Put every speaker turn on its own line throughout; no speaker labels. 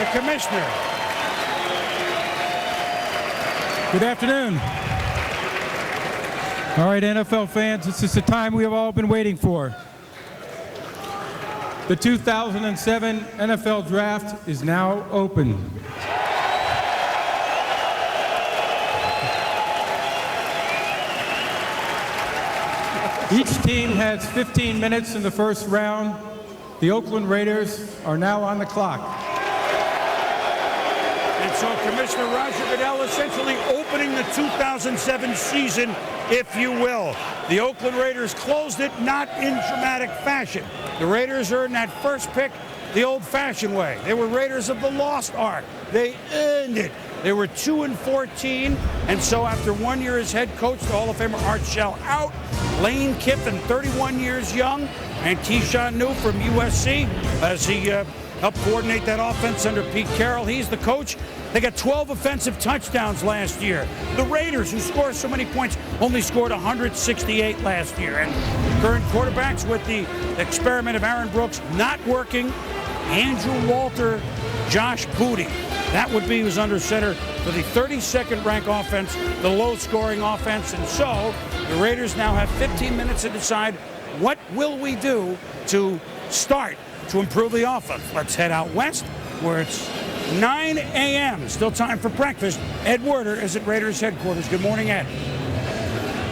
the commissioner.
Good afternoon. All right, NFL fans, this is the time we have all been waiting for. The 2007 NFL Draft is now open. Each team has 15 minutes in the first round. The Oakland Raiders are now on the clock.
And so Commissioner Roger Goodell essentially opening the 2007 season, if you will. The Oakland Raiders closed it not in dramatic fashion. The Raiders are in that first pick the old-fashioned way. They were Raiders of the Lost Ark. They earned it. They were 2-14, and so after 1 year as head coach, the Hall of Famer Art Shell out, Lane Kiffin, 31 years young, and Keyshawn New from USC as he helped coordinate that offense under Pete Carroll. He's the coach. They got 12 offensive touchdowns last year. The Raiders, who score so many points, only scored 168 last year. And current quarterbacks with the experiment of Aaron Brooks not working, Andrew Walter, Josh Booty. That would be who's under center for the 32nd ranked offense, the low-scoring offense. And so the Raiders now have 15 minutes to decide what will we do to start to improve the offense. Let's head out west where it's 9 a.m. Still time for breakfast. Ed Werder is at Raiders headquarters. Good morning, Ed.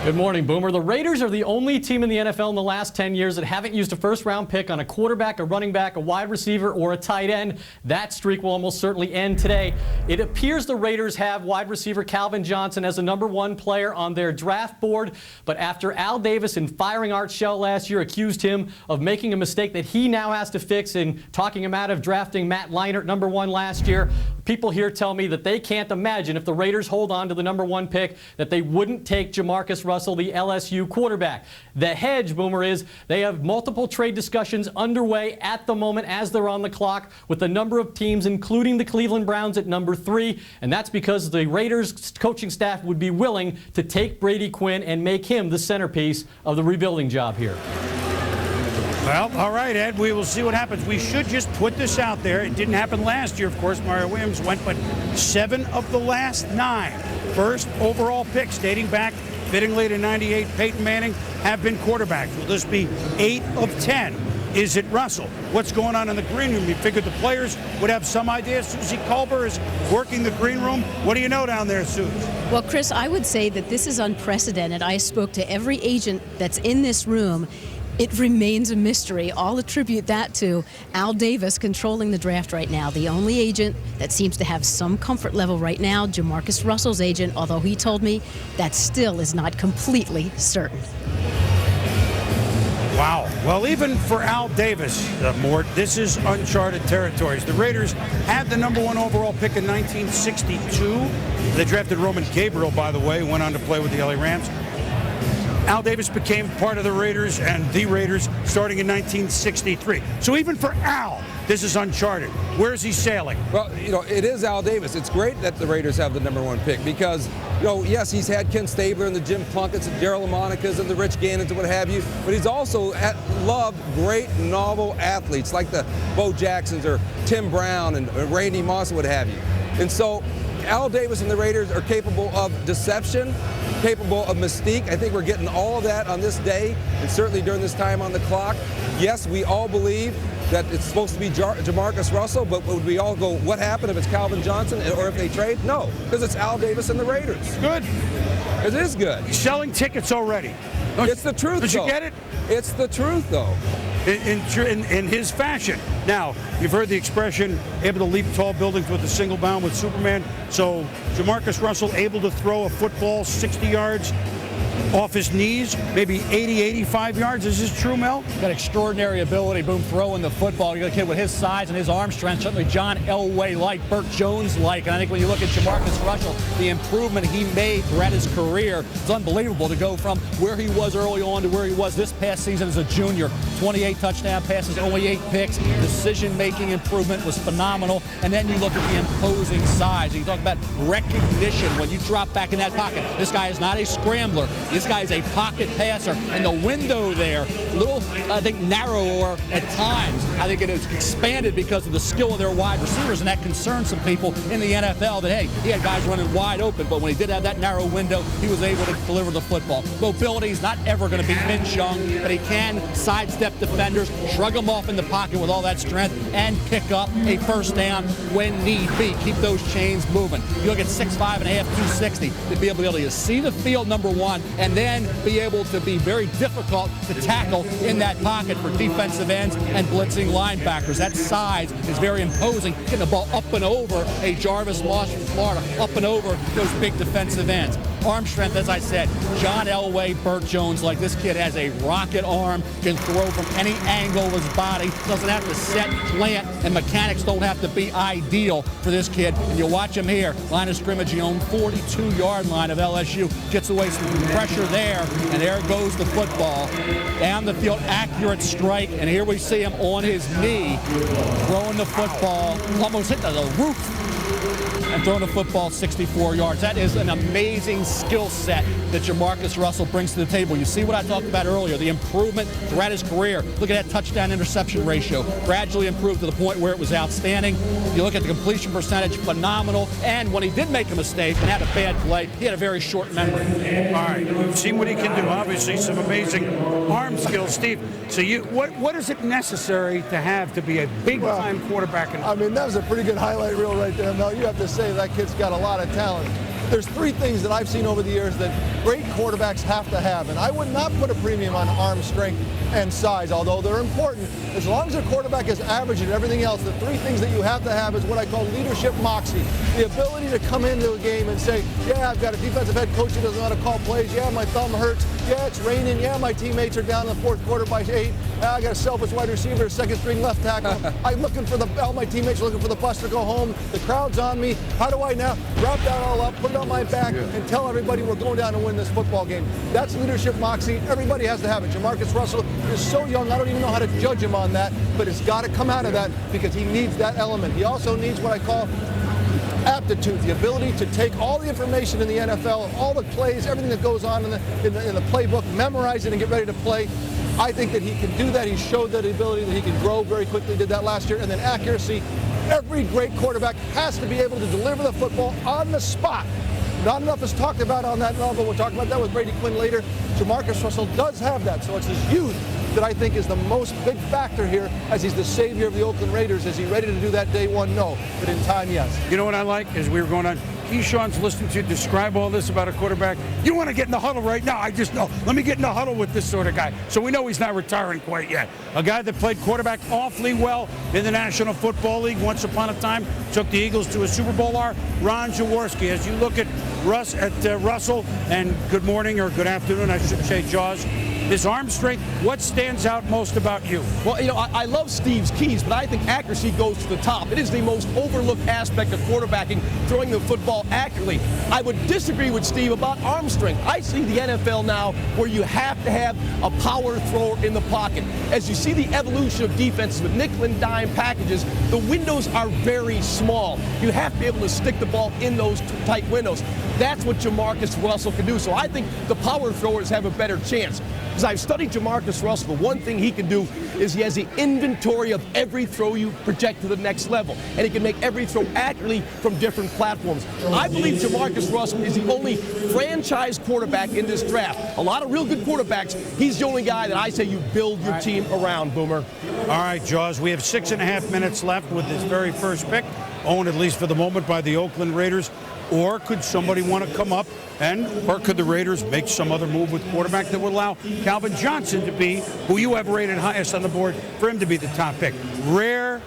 Good morning, Boomer. The Raiders are the only team in the NFL in the last 10 years that haven't used a first-round pick on a quarterback, a running back, a wide receiver, or a tight end. That streak will almost certainly end today. It appears the Raiders have wide receiver Calvin Johnson as the #1 player on their draft board, but after Al Davis, in firing Art Shell last year, accused him of making a mistake that he now has to fix in talking him out of drafting Matt Leinart #1 last year, people here tell me that they can't imagine if the Raiders hold on to the #1 pick that they wouldn't take JaMarcus Russell, the LSU quarterback. The hedge, Boomer, is they have multiple trade discussions underway at the moment as they're on the clock with a number of teams, including the Cleveland Browns at #3, and that's because the Raiders coaching staff would be willing to take Brady Quinn and make him the centerpiece of the rebuilding job here.
Well, all right, Ed, we will see what happens. We should just put this out there. It didn't happen last year, of course. Mario Williams went, but 7 of the last 9 first overall picks dating back fittingly to 98, Peyton Manning, have been quarterbacks. Will this be 8 of 10? Is it Russell? What's going on in the green room? You figured the players would have some idea. Susie Culber is working the green room. What do you know down there, Susie?
Well, Chris, I would say that this is unprecedented. I spoke to every agent that's in this room. It remains a mystery. I'll attribute that to Al Davis controlling the draft right now. The only agent that seems to have some comfort level right now, JaMarcus Russell's agent, although he told me that still is not completely certain.
Wow. Well, even for Al Davis, Mort, this is uncharted territories. The Raiders had the #1 overall pick in 1962. They drafted Roman Gabriel, by the way, who went on to play with the LA Rams. Al Davis became part of the Raiders and the Raiders starting in 1963. So even for Al, this is uncharted. Where is he sailing?
Well, it is Al Davis. It's great that the Raiders have the #1 pick because, yes, he's had Ken Stabler and the Jim Plunkett's and Darryl Lamonicas and the Rich Gannons and what have you, but he's also loved great novel athletes like the Bo Jacksons or Tim Brown and Randy Moss and what have you. And so Al Davis and the Raiders are capable of deception, capable of mystique. I think we're getting all of that on this day and certainly during this time on the clock. Yes, we all believe that it's supposed to be JaMarcus Russell, but would we all go, what happened if it's Calvin Johnson or if they trade? No, because it's Al Davis and the Raiders.
Good.
It is good.
He's selling tickets already.
It's the truth,
Did you get it?
It's the truth, though.
In his fashion. Now, you've heard the expression, able to leap tall buildings with a single bound with Superman. So JaMarcus Russell able to throw a football 60 yards off his knees, maybe 80, 85 yards. Is this true, Mel?
Got extraordinary ability, Boom, throwing the football. You got a kid with his size and his arm strength, certainly John Elway-like, Burt Jones-like. And I think when you look at JaMarcus Russell, the improvement he made throughout his career, it's unbelievable to go from where he was early on to where he was this past season as a junior. 28 touchdown passes, only 8 picks. Decision-making improvement was phenomenal. And then you look at the imposing size. You talk about recognition when you drop back in that pocket. This guy is not a scrambler. This guy is a pocket passer, and the window there, a little, I think, narrower at times. I think it has expanded because of the skill of their wide receivers, and that concerns some people in the NFL that, hey, he had guys running wide open, but when he did have that narrow window, he was able to deliver the football. Mobility is not ever going to be Vince Young, but he can sidestep defenders, shrug them off in the pocket with all that strength, and pick up a first down when need be. Keep those chains moving. You look at 6'5 and a half, 260, to be able to see the field, number one, and then be able to be very difficult to tackle in that pocket for defensive ends and blitzing linebackers. That size is very imposing, getting the ball up and over a Jarvis Moss from Florida, up and over those big defensive ends. Arm strength, as I said, John Elway, Burt Jones, like this kid has a rocket arm, can throw from any angle of his body, doesn't have to set, plant, and mechanics don't have to be ideal for this kid. And you watch him here, line of scrimmage, he owned 42-yard line of LSU, gets away some pressure there, and there goes the football. Down the field, accurate strike, and here we see him on his knee, throwing the football, almost hit the roof, and throwing the football 64 yards. That is an amazing skill set that JaMarcus Russell brings to the table. You see what I talked about earlier, the improvement throughout his career. Look at that touchdown-interception ratio. Gradually improved to the point where it was outstanding. You look at the completion percentage, phenomenal. And when he did make a mistake and had a bad play, he had a very short memory.
All right, we've seen what he can do. Obviously, some amazing arm skills, Steve. So what is it necessary to have to be a big-time quarterback?
I mean, that was a pretty good highlight reel right there, Mel. You have to say that kid's got a lot of talent. There's three things that I've seen over the years that great quarterbacks have to have, and I would not put a premium on arm strength and size, although they're important. As long as a quarterback is average and everything else, the three things that you have to have is what I call leadership moxie. The ability to come into a game and say, yeah, I've got a defensive head coach who doesn't know how to call plays. Yeah, my thumb hurts. Yeah, it's raining. Yeah, my teammates are down in the fourth quarter by 8. Yeah, I got a selfish wide receiver, a second string left tackle. I'm looking for all my teammates are looking for the bus to go home. The crowd's on me. How do I now wrap that all up, put it on my back, and tell everybody we're going down and win this football game? That's leadership moxie. Everybody has to have it. JaMarcus Russell is so young, I don't even know how to judge him on that, but it's got to come out of that because he needs that element. He also needs what I call aptitude, the ability to take all the information in the NFL, all the plays, everything that goes on in the playbook, memorize it and get ready to play. I think that he can do that. He showed that ability that he can grow very quickly, did that last year. And then accuracy. Every great quarterback has to be able to deliver the football on the spot. Not enough is talked about on that level. We'll talk about that with Brady Quinn later. JaMarcus Russell does have that, so it's his youth that I think is the most big factor here as he's the savior of the Oakland Raiders. Is he ready to do that day one? No. But in time, yes.
You know what I like? As we were going on, Keyshawn's listening to describe all this about a quarterback. You want to get in the huddle right now? I just know. Let me get in the huddle with this sort of guy. So we know he's not retiring quite yet. A guy that played quarterback awfully well in the National Football League once upon a time, took the Eagles to a Super Bowl. Ron Jaworski. As you look at Russell, and good morning or good afternoon, I should say, Jaws. His arm strength, what stands out most about you?
Well, you know, I love Steve's keys, but I think accuracy goes to the top. It is the most overlooked aspect of quarterbacking, throwing the football accurately. I would disagree with Steve about arm strength. I see the NFL now where you have to have a power thrower in the pocket. As you see the evolution of defenses with nickel and dime packages, the windows are very small. You have to be able to stick the ball in those tight windows. That's what JaMarcus Russell can do. So I think the power throwers have a better chance. Because I've studied JaMarcus Russell, the one thing he can do is he has the inventory of every throw you project to the next level. And he can make every throw accurately from different platforms. I believe JaMarcus Russell is the only franchise quarterback in this draft. A lot of real good quarterbacks. He's the only guy that I say you build your team around, Boomer.
All right, Jaws, we have 6.5 minutes left with this very first pick, owned at least for the moment by the Oakland Raiders. Or could somebody want to come up or could the Raiders make some other move with quarterback that would allow Calvin Johnson to be, who you have rated highest on the board, for him to be the top pick? Rare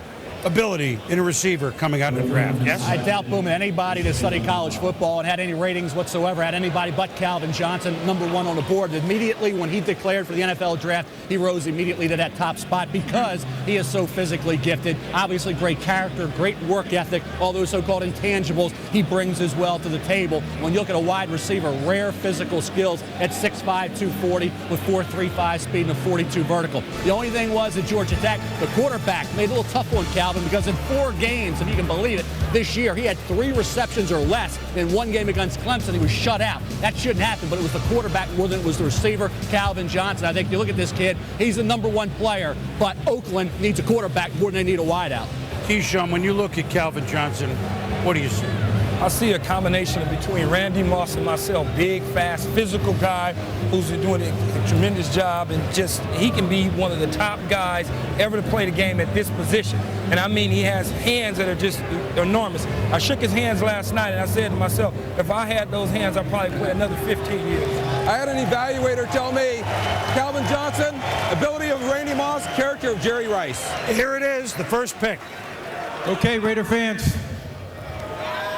ability in a receiver coming out of the draft, yes?
I doubt, Boom, anybody that studied college football and had any ratings whatsoever had anybody but Calvin Johnson, number one on the board. Immediately when he declared for the NFL draft, he rose immediately to that top spot because he is so physically gifted. Obviously, great character, great work ethic, all those so-called intangibles he brings as well to the table. When you look at a wide receiver, rare physical skills at 6'5", 240 with 4.35 speed and a 42 vertical. The only thing was at Georgia Tech, the quarterback made it a little tough on Calvin Calvin, because in 4 games, if you can believe it, this year he had 3 receptions or less. In 1 game against Clemson, he was shut out. That shouldn't happen, but it was the quarterback more than it was the receiver, Calvin Johnson. I think you look at this kid, he's the #1 player, but Oakland needs a quarterback more than they need a wideout.
Keyshawn, when you look at Calvin Johnson, what do you see?
I see a combination between Randy Moss and myself. Big, fast, physical guy who's doing a tremendous job, and just he can be one of the top guys ever to play the game at this position. And I mean, he has hands that are just enormous. I shook his hands last night, and I said to myself, if I had those hands, I'd probably play another 15 years.
I had an evaluator tell me, Calvin Johnson, ability of Randy Moss, character of Jerry Rice.
Here it is, the first pick.
Okay, Raider fans,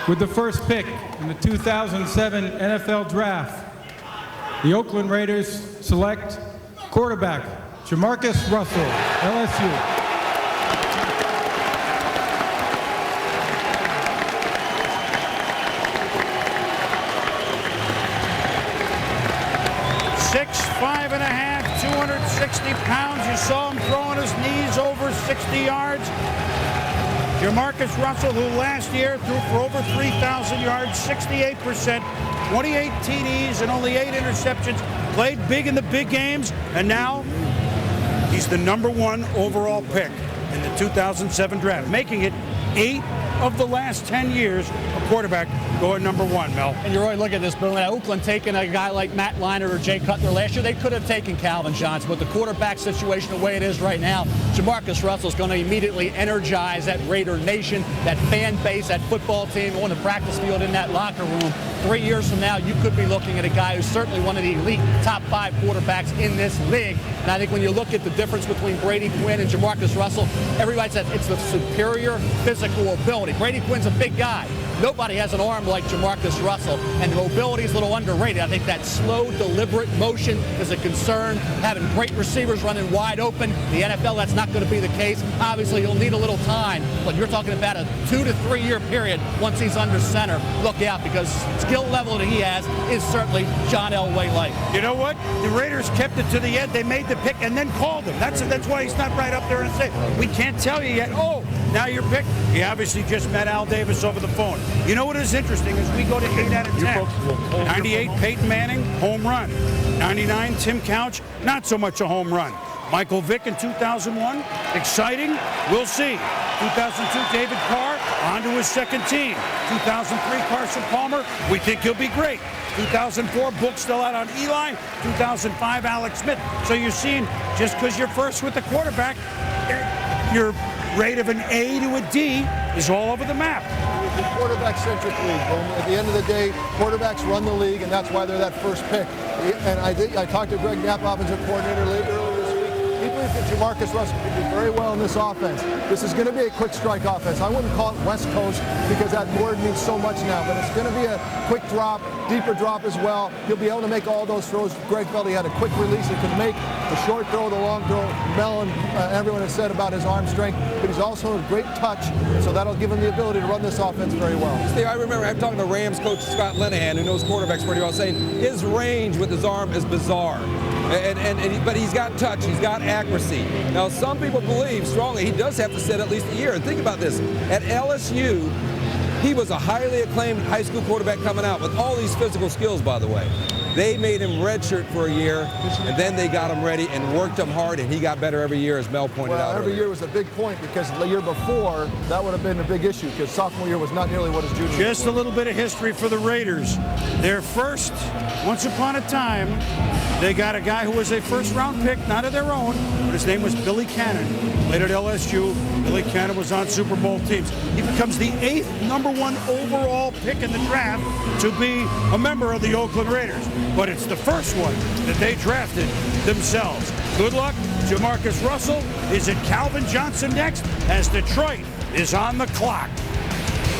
with the first pick in the 2007 NFL Draft, the Oakland Raiders select quarterback JaMarcus Russell, LSU.
Six, 5.5, 260 pounds. You saw him throwing his knees over 60 yards. JaMarcus Russell, who last year threw for over 3,000 yards, 68%, 28 TDs and only 8 interceptions, played big in the big games, and now he's the #1 overall pick in the 2007 draft, making it 8 of the last 10 years a quarterback going #1, Mel.
And you really look at this, Boone. Oakland taking a guy like Matt Leinart or Jay Cutler last year, they could have taken Calvin Johnson, but the quarterback situation the way it is right now, JaMarcus Russell is going to immediately energize that Raider Nation, that fan base, that football team on the practice field, in that locker room. 3 years from now, you could be looking at a guy who's certainly one of the elite top 5 quarterbacks in this league. And I think when you look at the difference between Brady Quinn and JaMarcus Russell, everybody says it's the superior physical ability. Brady Quinn's a big guy. Nobody has an arm like JaMarcus Russell, and the mobility is a little underrated. I think that slow, deliberate motion is a concern. Having great receivers running wide open, the NFL, that's not going to be the case. Obviously, he'll need a little time, but you're talking about a 2 to 3 year period once he's under center. Look out, because skill level that he has is certainly John Elway-like.
You know what? The Raiders kept it to the end. They made the pick and then called him. That's why he's not right up there and say, we can't tell you yet. Oh, now you're picked. He obviously just met Al Davis over the phone. You know what is interesting is we go to 8 out of 10. 98, Peyton Manning, home run. 99, Tim Couch, not so much a home run. Michael Vick in 2001, exciting, we'll see. 2002, David Carr, on to his second team. 2003, Carson Palmer, we think he'll be great. 2004, Book still out on Eli. 2005, Alex Smith. So you're seeing, just because you're first with the quarterback, your rate of an A to a D is all over the map.
It's a quarterback-centric league. At the end of the day, quarterbacks run the league, and that's why they're that first pick. And I talked to Greg Knapp, offensive coordinator, earlier this week. He believes that JaMarcus Russell can do very well in this offense. This is going to be a quick strike offense. I wouldn't call it West Coast because that word means so much now, but it's going to be a quick drop, deeper drop as well. He'll be able to make all those throws. Greg felt he had a quick release. He could make the short throw, the long throw. Mellon, everyone has said about his arm strength, but he's also a great touch, so that'll give him the ability to run this offense very well.
Steve, I remember I'm talking to Rams coach Scott Linehan, who knows quarterbacks pretty well, saying his range with his arm is bizarre. But he's got touch, he's got accuracy. Now, some people believe strongly he does have to sit at least a year. And think about this. At LSU, he was a highly acclaimed high school quarterback coming out with all these physical skills, by the way. They made him redshirt for a year, and then they got him ready and worked him hard, and he got better every year, as Mel pointed out.
Every year was a big point because the year before, that would have been a big issue because sophomore year was not nearly what his junior year was.
Just a little bit of history for the Raiders. Their first, once upon a time, they got a guy who was a first-round pick, not of their own, but his name was Billy Cannon. Played at LSU. Billy Cannon was on Super Bowl teams. He becomes the 8th #1 overall pick in the draft to be a member of the Oakland Raiders. But it's the first one that they drafted themselves. Good luck. JaMarcus Russell. Is it Calvin Johnson next as Detroit is on the clock?